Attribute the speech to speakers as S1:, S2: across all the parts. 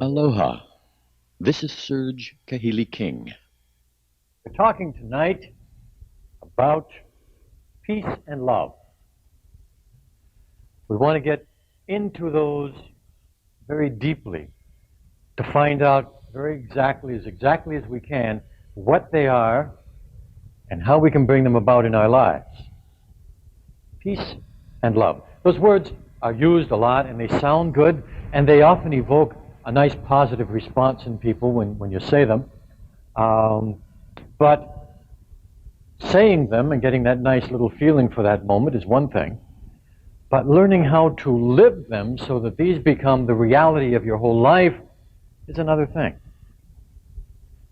S1: Aloha. This is Serge Kahili King.
S2: We're talking tonight about peace and love. We want to get into those very deeply to find out very exactly as we can what they are and how we can bring them about in our lives. Peace and love. Those words are used a lot and they sound good and they often evoke a nice positive response in people when you say them. But saying them and getting that nice little feeling for that moment is one thing. But learning how to live them so that these become the reality of your whole life is another thing.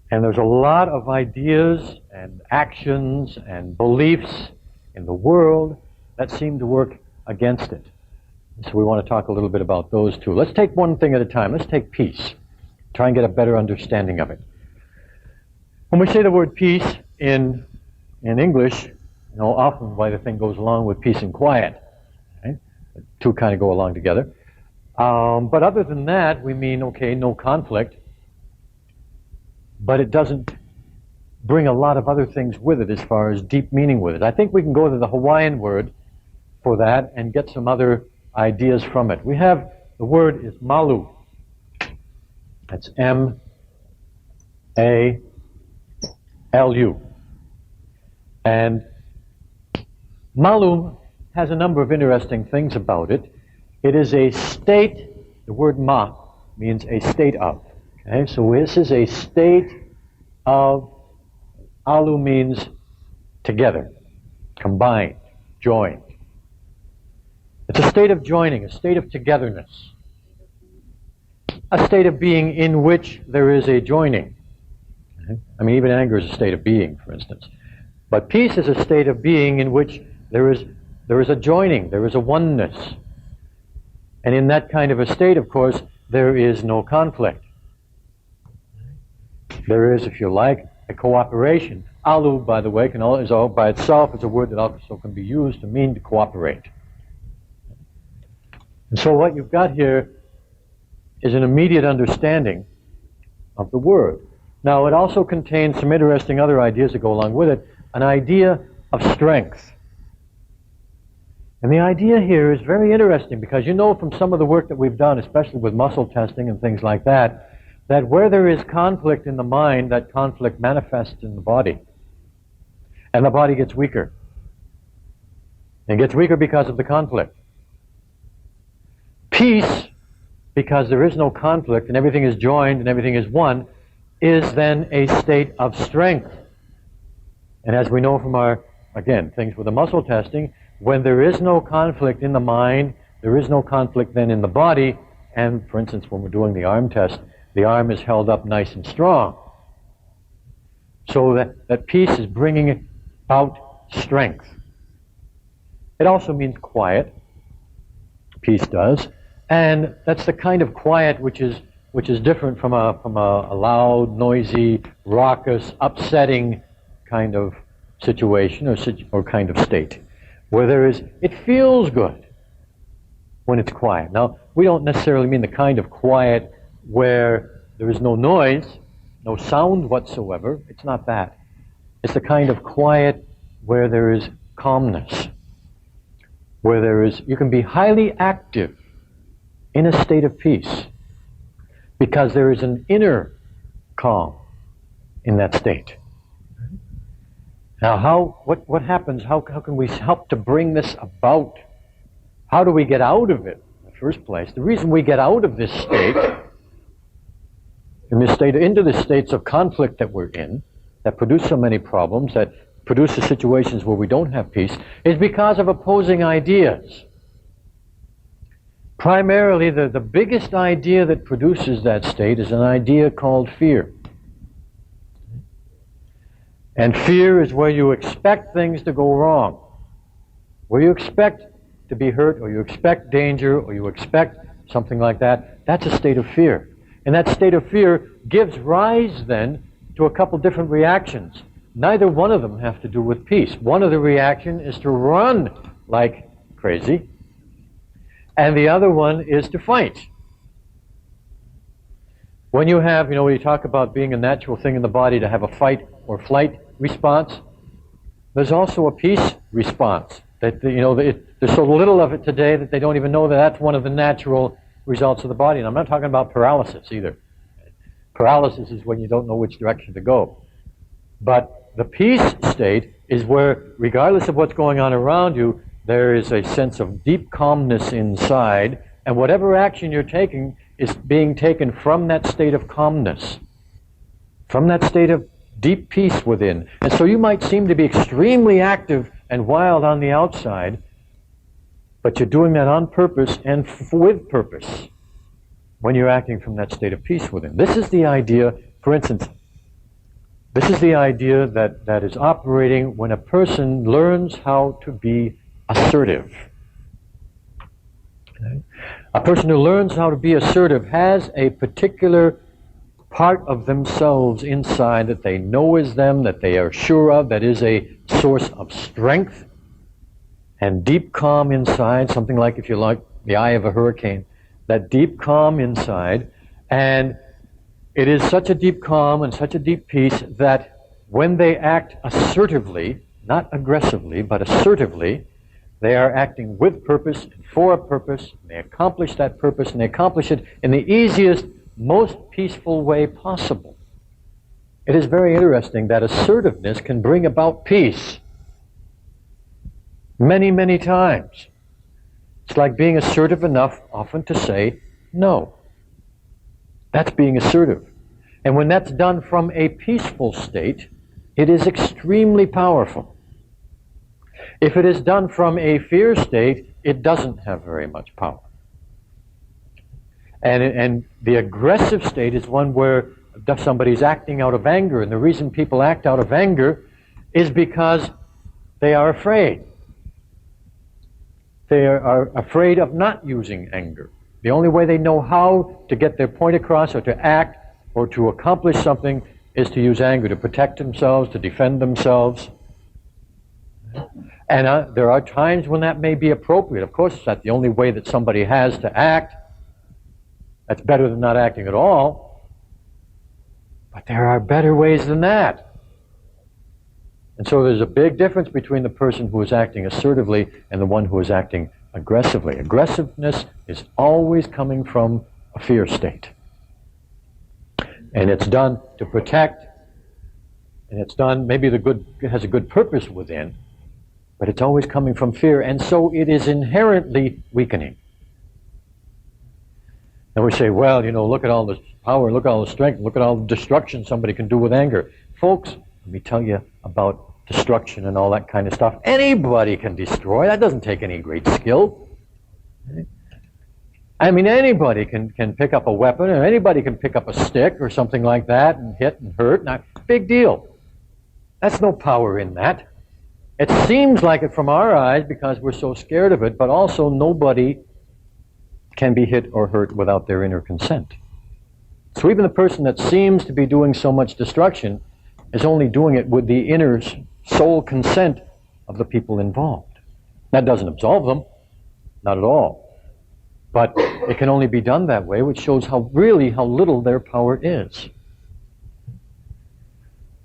S2: And there's a lot of ideas and actions and beliefs in the world that seem to work against it. So we want to talk a little bit about those too. Let's take one thing at a time. Let's take peace. Try and get a better understanding of it. When we say the word peace in English, often why the thing goes along with peace and quiet. Right? The two kind of go along together. But other than that, we mean, okay, no conflict. But it doesn't bring a lot of other things with it as far as deep meaning with it. I think we can go to the Hawaiian word for that and get some other ideas from it. We have, the word is malu. That's M-A-L-U. And malu has a number of interesting things about it. It is a state, the word ma means a state of. Okay, so this is a state of, alu means together, combined, joined. It's a state of joining, a state of togetherness, a state of being in which there is a joining. Okay? I mean, even anger is a state of being, for instance. But peace is a state of being in which there is a joining, there is a oneness. And in that kind of a state, of course, there is no conflict. There is, if you like, a cooperation. Alu, by the way, is all by itself is a word that also can be used to mean to cooperate. And so what you've got here is an immediate understanding of the word. Now, it also contains some interesting other ideas that go along with it. An idea of strength. And the idea here is very interesting because you know from some of the work that we've done, especially with muscle testing and things like that where there is conflict in the mind, that conflict manifests in the body. And the body gets weaker. And gets weaker because of the conflict. Peace, because there is no conflict and everything is joined and everything is one, is then a state of strength. And as we know from our, again, things with the muscle testing, when there is no conflict in the mind, there is no conflict then in the body, and for instance, when we're doing the arm test, the arm is held up nice and strong. So that peace is bringing about strength. It also means quiet. Peace does. And that's the kind of quiet which is different from a loud, noisy, raucous, upsetting kind of situation or kind of state. Where it feels good when it's quiet. Now, we don't necessarily mean the kind of quiet where there is no noise, no sound whatsoever. It's not that. It's the kind of quiet where there is calmness. Where you can be highly active in a state of peace because there is an inner calm in that state. Now, what happens? How can we help to bring this about? How do we get out of it in the first place? The reason we get out of this state, into the states of conflict that we're in, that produce so many problems, that produce the situations where we don't have peace, is because of opposing ideas. Primarily, the biggest idea that produces that state is an idea called fear. And fear is where you expect things to go wrong, where you expect to be hurt, or you expect danger, or you expect something like that. That's a state of fear. And that state of fear gives rise then to a couple different reactions. Neither one of them have to do with peace. One of the reactions is to run like crazy, and the other one is to fight. When you have, when you talk about being a natural thing in the body to have a fight or flight response, there's also a peace response. That, there's so little of it today that they don't even know that that's one of the natural results of the body. And I'm not talking about paralysis either. Paralysis is when you don't know which direction to go. But the peace state is where, regardless of what's going on around you, there is a sense of deep calmness inside, and whatever action you're taking is being taken from that state of calmness, from that state of deep peace within. And so you might seem to be extremely active and wild on the outside, but you're doing that on purpose and with purpose when you're acting from that state of peace within. This is the idea, for instance, this is the idea that is operating when a person learns how to be assertive. Okay? A person who learns how to be assertive has a particular part of themselves inside that they know is them, that they are sure of, that is a source of strength and deep calm inside, something like, if you like, the eye of a hurricane, that deep calm inside. And it is such a deep calm and such a deep peace that when they act assertively, not aggressively, but assertively, they are acting with purpose and for a purpose, and they accomplish that purpose, and they accomplish it in the easiest, most peaceful way possible. It is very interesting that assertiveness can bring about peace many, many times. It's like being assertive enough often to say no. That's being assertive. And when that's done from a peaceful state, it is extremely powerful. If it is done from a fear state, it doesn't have very much power. And the aggressive state is one where somebody's acting out of anger, and the reason people act out of anger is because they are afraid. They are afraid of not using anger. The only way they know how to get their point across or to act or to accomplish something is to use anger, to protect themselves, to defend themselves. And there are times when that may be appropriate. Of course, it's not the only way that somebody has to act. That's better than not acting at all. But there are better ways than that. And so there's a big difference between the person who is acting assertively and the one who is acting aggressively. Aggressiveness is always coming from a fear state. And it's done to protect, and it's done, maybe it has a good purpose within, but it's always coming from fear, and so it is inherently weakening. And we say, well, look at all this power, look at all the strength, look at all the destruction somebody can do with anger. Folks, let me tell you about destruction and all that kind of stuff. Anybody can destroy. That doesn't take any great skill. I mean, anybody can pick up a weapon, or anybody can pick up a stick or something like that and hit and hurt. Not big deal. That's no power in that. It seems like it from our eyes because we're so scared of it, but also nobody can be hit or hurt without their inner consent. So even the person that seems to be doing so much destruction is only doing it with the inner soul consent of the people involved. That doesn't absolve them, not at all. But it can only be done that way, which shows how little their power is.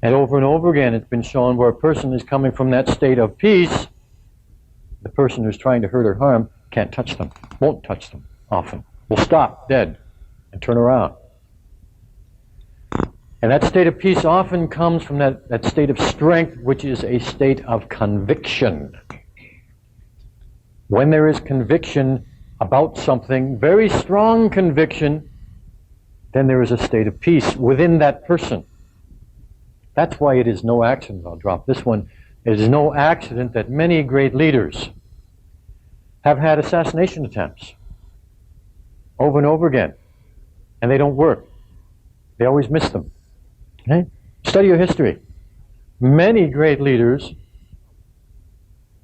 S2: And over again, it's been shown where a person is coming from that state of peace, the person who's trying to hurt or harm can't touch them, won't touch them often, will stop dead and turn around. And that state of peace often comes from that state of strength, which is a state of conviction. When there is conviction about something, very strong conviction, then there is a state of peace within that person. That's why it is no accident, I'll drop this one, it is no accident that many great leaders have had assassination attempts over and over again, and they don't work. They always miss them. Okay? Study your history. Many great leaders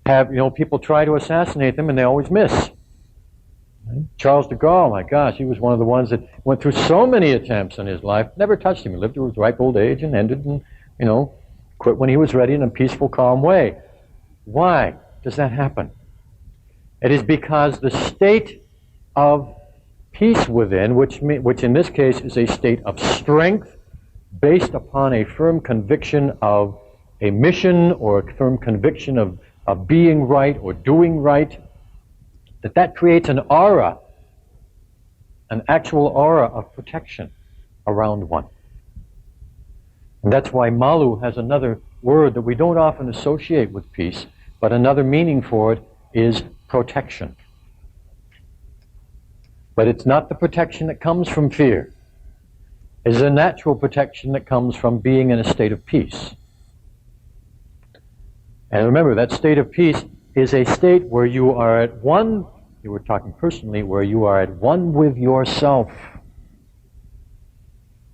S2: have, people try to assassinate them and they always miss. Okay? Charles de Gaulle, my gosh, he was one of the ones that went through so many attempts in his life, never touched him. He lived to his ripe old age and ended and, quit when he was ready in a peaceful, calm way. Why does that happen? It is because the state of peace within, which in this case is a state of strength based upon a firm conviction of a mission or a firm conviction of being right or doing right, that creates an aura, an actual aura of protection around one. And that's why Malu has another word that we don't often associate with peace, but another meaning for it is protection. But it's not the protection that comes from fear. It's a natural protection that comes from being in a state of peace. And remember, that state of peace is a state where you are at one, you were talking personally, where you are at one with yourself.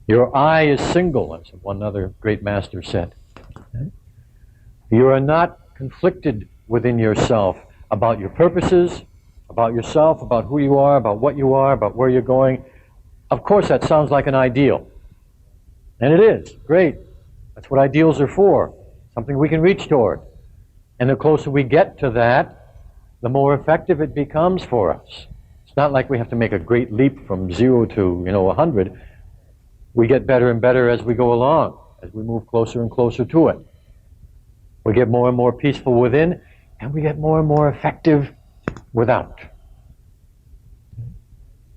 S2: Your I is single, as one other great master said. You are not conflicted within yourself about your purposes, about yourself, about who you are, about what you are, about where you're going. Of course, that sounds like an ideal. And it is. Great. That's what ideals are for. Something we can reach toward. And the closer we get to that, the more effective it becomes for us. It's not like we have to make a great leap from 0 to, 100. We get better and better as we go along, as we move closer and closer to it. We get more and more peaceful within, and we get more and more effective without.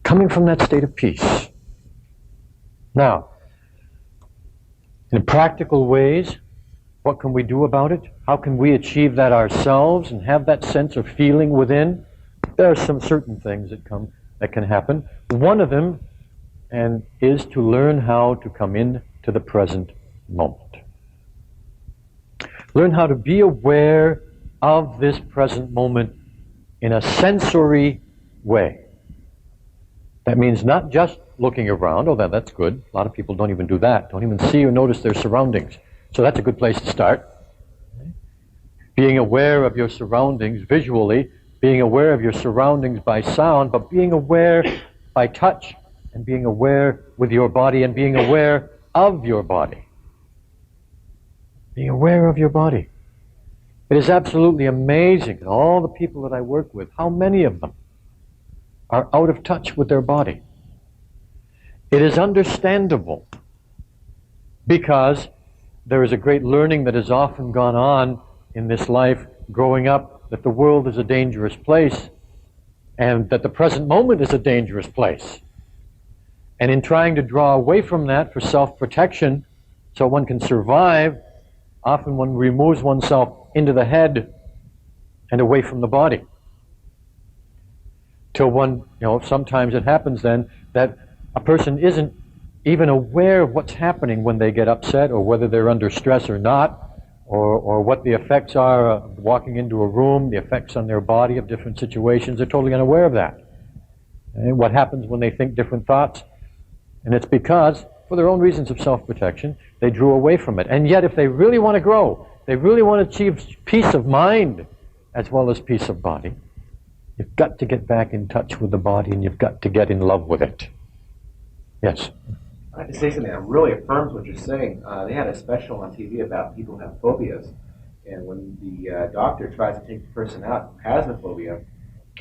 S2: Coming from that state of peace. Now, in practical ways, what can we do about it? How can we achieve that ourselves and have that sense of feeling within? There are some certain things that can happen. One of them is to learn how to come in to the present moment. Learn how to be aware of this present moment in a sensory way. That means not just looking around, although that's good. A lot of people don't even do that, don't even see or notice their surroundings. So that's a good place to start. Being aware of your surroundings visually, being aware of your surroundings by sound, but being aware by touch, and being aware with your body, and being aware of your body. Being aware of your body. It is absolutely amazing that all the people that I work with, how many of them are out of touch with their body. It is understandable because there is a great learning that has often gone on in this life growing up that the world is a dangerous place and that the present moment is a dangerous place. And in trying to draw away from that for self-protection so one can survive, often one removes oneself into the head and away from the body. Till one, sometimes it happens then that a person isn't even aware of what's happening when they get upset or whether they're under stress or not, or what the effects are of walking into a room, the effects on their body of different situations. They're totally unaware of that. And what happens when they think different thoughts? And it's because, for their own reasons of self-protection, they drew away from it. And yet, if they really want to grow, they really want to achieve peace of mind as well as peace of body, you've got to get back in touch with the body and you've got to get in love with it. Yes?
S3: I have to say something that really affirms what you're saying. They had a special on TV about people who have phobias. And when the doctor tries to take the person out who has the phobia,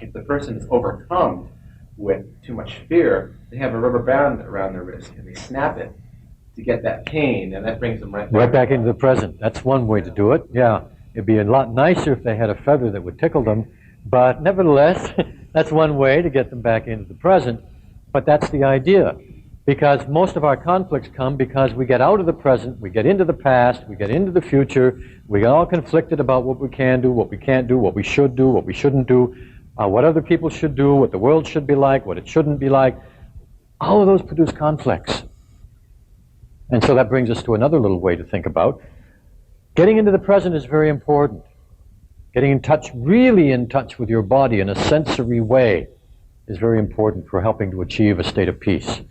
S3: if the person is overcome with too much fear, they have a rubber band around their wrist and they snap it to get that pain, and that brings them right
S2: back into the present. That's one way to do it. Yeah, it'd be a lot nicer if they had a feather that would tickle them, but nevertheless, that's one way to get them back into the present. But that's the idea, because most of our conflicts come because we get out of the present, we get into the past, we get into the future, we get all conflicted about what we can do, what we can't do, what we should do, what we shouldn't do, what other people should do, what the world should be like, what it shouldn't be like. All of those produce conflicts. And so that brings us to another little way to think about. Getting into the present is very important. Getting in touch, really in touch with your body in a sensory way is very important for helping to achieve a state of peace.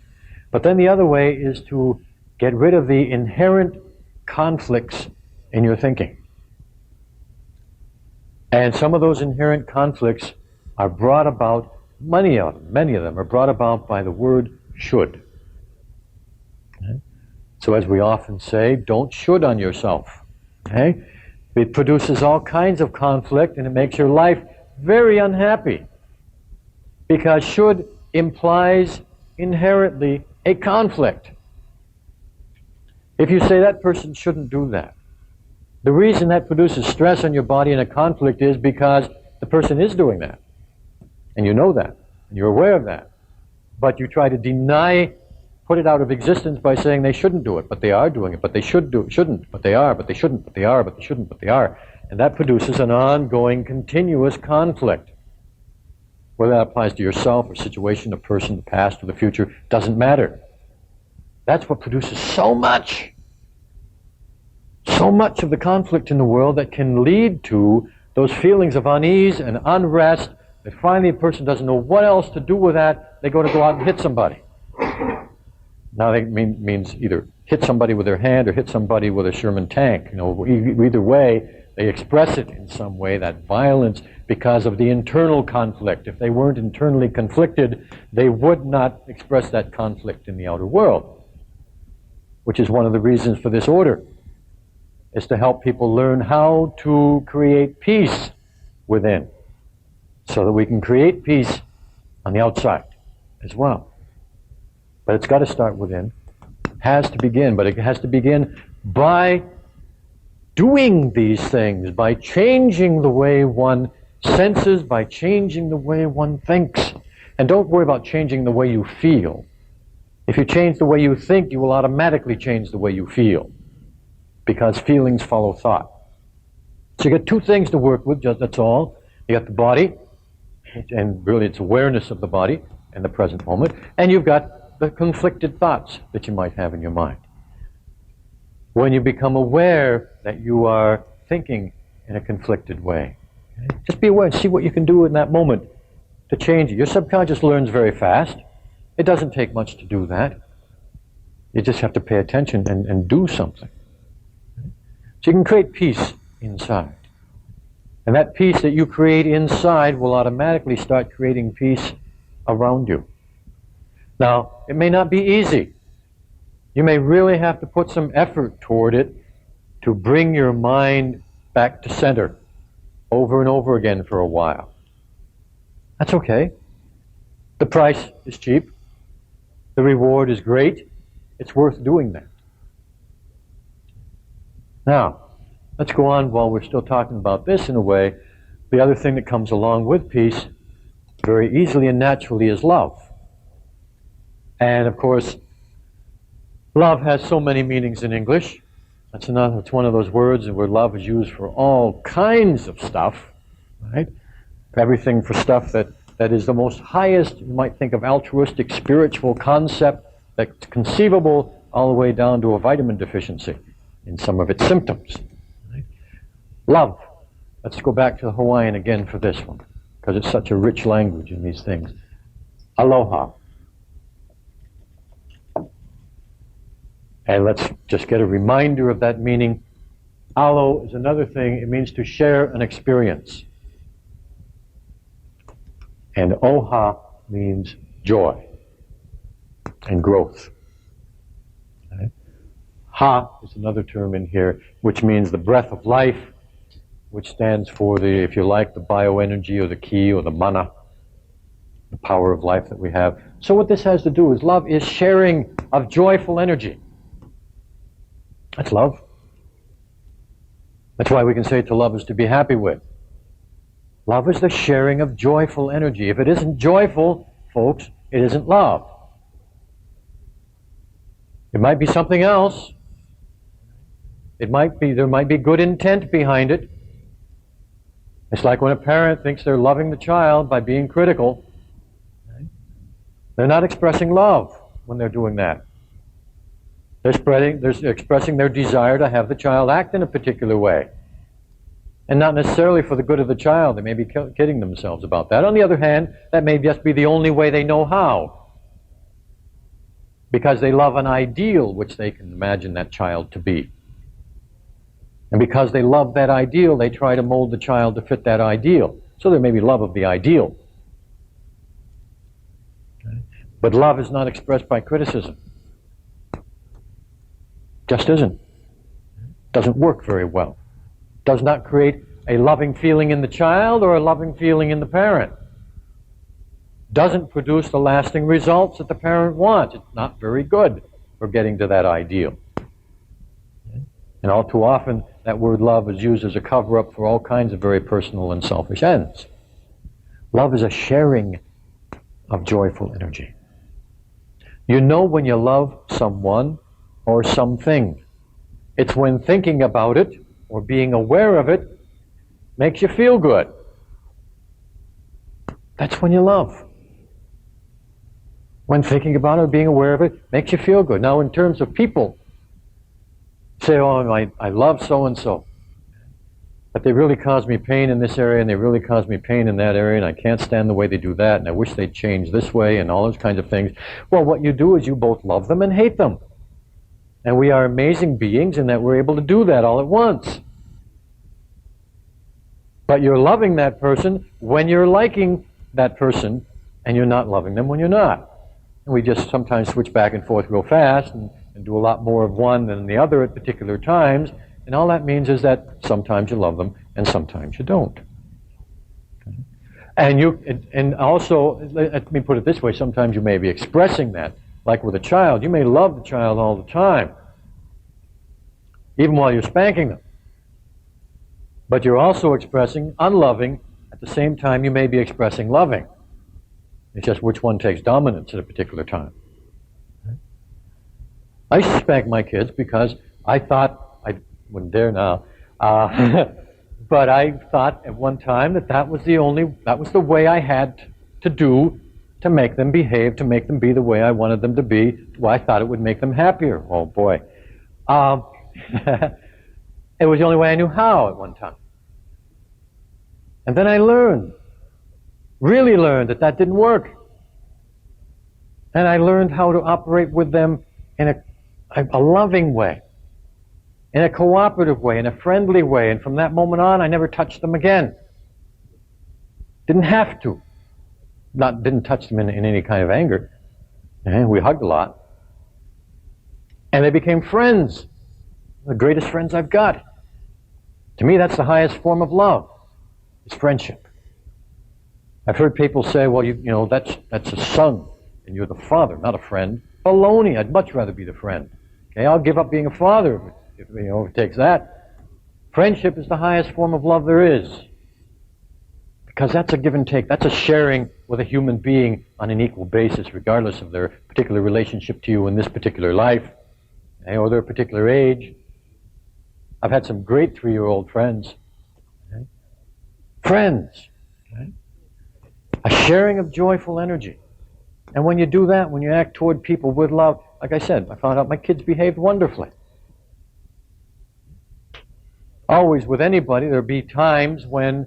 S2: But then the other way is to get rid of the inherent conflicts in your thinking. And some of those inherent conflicts are brought about, many of them are brought about by the word should. Okay? So as we often say, don't should on yourself. Okay? It produces all kinds of conflict and it makes your life very unhappy. Because should implies inherently a conflict. If you say that person shouldn't do that, the reason that produces stress on your body and a conflict is because the person is doing that. And you know that. And you're aware of that. But you try to deny, put it out of existence by saying they shouldn't do it, but they are doing it, but they shouldn't, but they are, but they shouldn't, but they are, but they shouldn't, but they are. And that produces an ongoing, continuous conflict. Whether that applies to yourself or situation, a person, the past, or the future, doesn't matter. That's what produces so much of the conflict in the world that can lead to those feelings of unease and unrest that finally a person doesn't know what else to do with that. They go out and hit somebody. Now that means either hit somebody with their hand or hit somebody with a Sherman tank. Either way, they express it in some way, that violence, because of the internal conflict. If they weren't internally conflicted, they would not express that conflict in the outer world, which is one of the reasons for this order, is to help people learn how to create peace within, so that we can create peace on the outside as well. But it's got to start within. It has to begin, but it has to begin by doing these things, by changing the way one senses, by changing the way one thinks. And don't worry about changing the way you feel. If you change the way you think, you will automatically change the way you feel, because feelings follow thought. So you got two things to work with, that's all. You got the body, and really it's awareness of the body in the present moment, and you've got the conflicted thoughts that you might have in your mind. When you become aware that you are thinking in a conflicted way, just be aware and see what you can do in that moment to change it. Your subconscious learns very fast. It doesn't take much to do that. You just have to pay attention and do something. So you can create peace inside. And that peace that you create inside will automatically start creating peace around you. Now, it may not be easy. You may really have to put some effort toward it to bring your mind back to center over and over again for a while. That's okay. The price is cheap. The reward is great. It's worth doing that. Now, let's go on while we're still talking about this in a way. The other thing that comes along with peace very easily and naturally is love. And of course, love has so many meanings in English. It's one of those words where love is used for all kinds of stuff, right? Everything for stuff that is the most highest, you might think of altruistic spiritual concept that's conceivable, all the way down to a vitamin deficiency in some of its symptoms. Right? Love. Let's go back to the Hawaiian again for this one, because it's such a rich language in these things. Aloha. And let's just get a reminder of that meaning. Alo is another thing. It means to share an experience. And oha means joy and growth. Right? Ha is another term in here, which means the breath of life, which stands for the, if you like, the bioenergy or the ki or the mana, the power of life that we have. So what this has to do is love is sharing of joyful energy. That's love. That's why we can say to love is to be happy with. Love is the sharing of joyful energy. If it isn't joyful, folks, it isn't love. It might be something else. There might be good intent behind it. It's like when a parent thinks they're loving the child by being critical. Right? They're not expressing love when they're doing that. They're expressing their desire to have the child act in a particular way. And not necessarily for the good of the child. They may be kidding themselves about that. On the other hand, that may just be the only way they know how. Because they love an ideal which they can imagine that child to be. And because they love that ideal, they try to mold the child to fit that ideal. So there may be love of the ideal. But love is not expressed by criticism. Just isn't. Doesn't work very well. Does not create a loving feeling in the child or a loving feeling in the parent. doesn't produce the lasting results that the parent wants. It's not very good for getting to that ideal. And all too often, that word love is used as a cover-up for all kinds of very personal and selfish ends. Love is a sharing of joyful energy. You know when you love someone or something. It's when thinking about it or being aware of it makes you feel good. That's when you love. When thinking about it or being aware of it makes you feel good. Now, in terms of people, say, oh, I love so-and-so, but they really cause me pain in this area, and they really cause me pain in that area, and I can't stand the way they do that, and I wish they'd change this way, and all those kinds of things. Well, what you do is you both love them and hate them. And we are amazing beings in that we're able to do that all at once. But you're loving that person when you're liking that person, and you're not loving them when you're not. And we just sometimes switch back and forth real fast and do a lot more of one than the other at particular times. And all that means is that sometimes you love them and sometimes you don't. And also, let me put it this way, sometimes you may be expressing that. Like with a child, you may love the child all the time, even while you're spanking them. But you're also expressing unloving. At the same time, you may be expressing loving. It's just which one takes dominance at a particular time. I used to spank my kids because I thought, I wouldn't dare now, but I thought at one time that was the way I had to do to make them behave, to make them be the way I wanted them to be. Well, I thought it would make them happier. Oh boy. It was the only way I knew how at one time. And then I really learned that didn't work. And I learned how to operate with them in a loving way, in a cooperative way, in a friendly way. And from that moment on, I never touched them again. Didn't have to. Didn't touch them in any kind of anger. And we hugged a lot. And they became friends. The greatest friends I've got. To me, that's the highest form of love. It's friendship. I've heard people say, well, you know, that's a son, and you're the father, not a friend. Baloney. I'd much rather be the friend. Okay, I'll give up being a father if it takes that. Friendship is the highest form of love there is. Because that's a give and take. That's a sharing with a human being on an equal basis, regardless of their particular relationship to you in this particular life, or their particular age. I've had some great 3-year-old friends. Okay? Friends. Okay? A sharing of joyful energy. And when you do that, when you act toward people with love, like I said, I found out my kids behaved wonderfully. Always with anybody, there'll be times when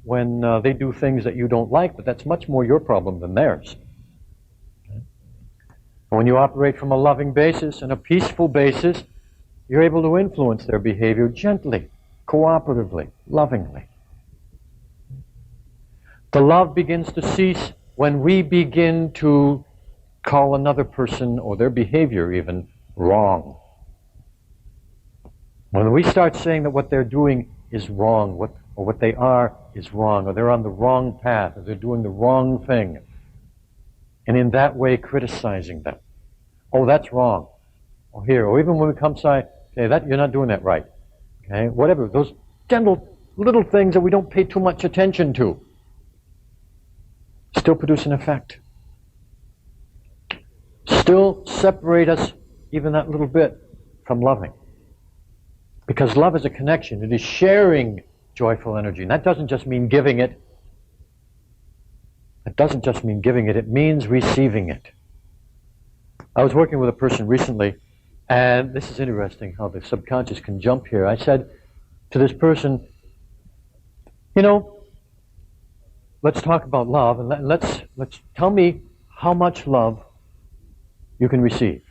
S2: they do things that you don't like, but that's much more your problem than theirs. Okay? When you operate from a loving basis and a peaceful basis, you're able to influence their behavior gently, cooperatively, lovingly. The love begins to cease when we begin to call another person or their behavior even wrong. When we start saying that what they're doing is wrong, or what they are is wrong, or they're on the wrong path, or they're doing the wrong thing, and in that way criticizing them. Oh, that's wrong. Or even when we come say that you're not doing that right. Okay, whatever, those gentle little things that we don't pay too much attention to still produce an effect. Still separate us even that little bit from loving. Because love is a connection. It is sharing joyful energy. And that doesn't just mean giving it. It doesn't just mean giving it. It means receiving it. I was working with a person recently, and this is interesting how the subconscious can jump here. I said to this person, you know, let's talk about love, and let's tell me how much love you can receive.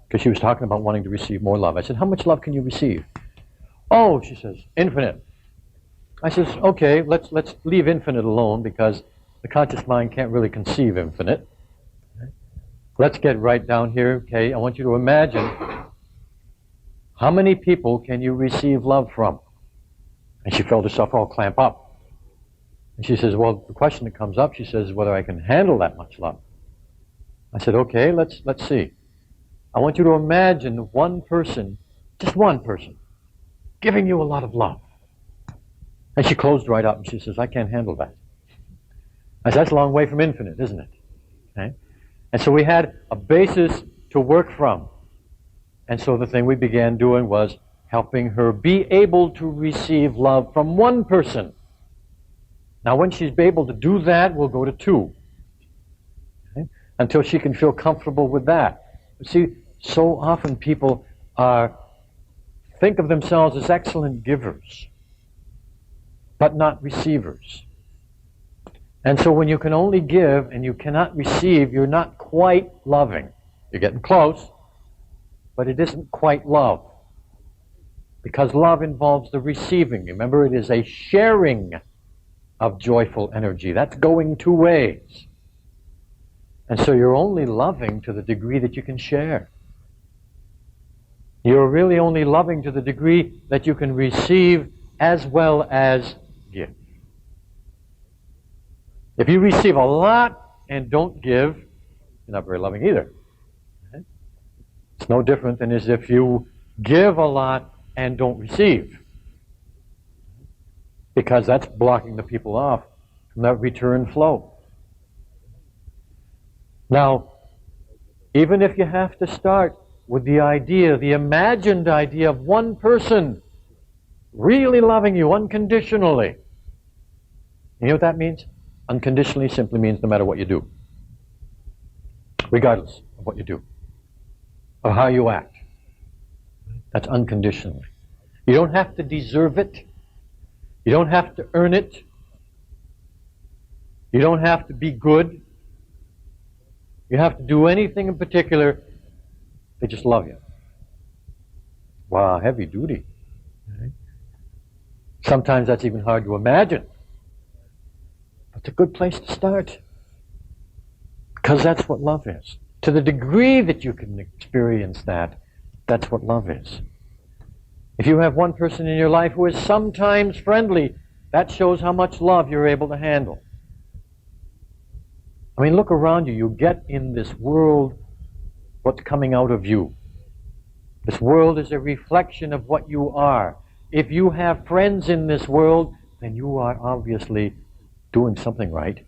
S2: Because she was talking about wanting to receive more love. I said, how much love can you receive? Oh, she says, infinite. I says, okay, let's leave infinite alone because the conscious mind can't really conceive infinite. Okay. Let's get right down here. Okay, I want you to imagine how many people can you receive love from? And she felt herself all clamp up. And she says, well, the question that comes up, she says, whether I can handle that much love. I said, okay, let's see. I want you to imagine one person, just one person, giving you a lot of love. And she closed right up and she says, I can't handle that. I said, that's a long way from infinite, isn't it? Okay? And so we had a basis to work from. And so the thing we began doing was helping her be able to receive love from one person. Now, when she's able to do that, we'll go to two. Okay? Until she can feel comfortable with that. But see, so often people think of themselves as excellent givers, but not receivers. And so when you can only give and you cannot receive, you're not quite loving. You're getting close, but it isn't quite love. Because love involves the receiving. Remember, it is a sharing of joyful energy. That's going two ways. And so you're only loving to the degree that you can share. You're really only loving to the degree that you can receive as well as give. If you receive a lot and don't give, you're not very loving either. Okay? It's no different than as if you give a lot and don't receive. Because that's blocking the people off from that return flow. Now, even if you have to start with the idea, the imagined idea of one person really loving you unconditionally. You know what that means? Unconditionally simply means no matter what you do. Regardless of what you do. Or how you act. That's unconditionally. You don't have to deserve it. You don't have to earn it. You don't have to be good. You have to do anything in particular. They just love you. Wow, heavy duty. Right? Sometimes that's even hard to imagine. But it's a good place to start. Because that's what love is. To the degree that you can experience that, that's what love is. If you have one person in your life who is sometimes friendly, that shows how much love you're able to handle. I mean, look around you. You get in this world what's coming out of you. This world is a reflection of what you are. If you have friends in this world, then you are obviously doing something right.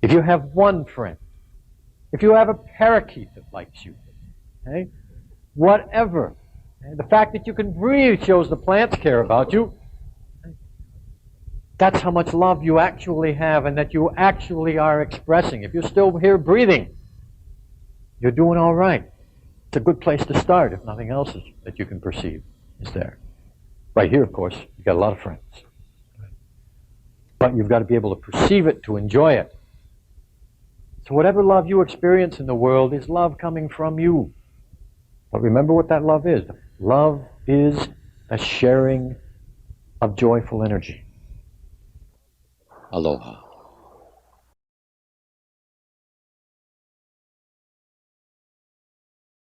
S2: If you have one friend, if you have a parakeet that likes you, okay, whatever, the fact that you can breathe shows the plants care about you. That's how much love you actually have and that you actually are expressing. If you're still here breathing, you're doing all right. It's a good place to start if nothing else is, that you can perceive is there. Right here, of course, you've got a lot of friends. But you've got to be able to perceive it, to enjoy it. So whatever love you experience in the world is love coming from you. But remember what that love is. Love is a sharing of joyful energy.
S1: Aloha.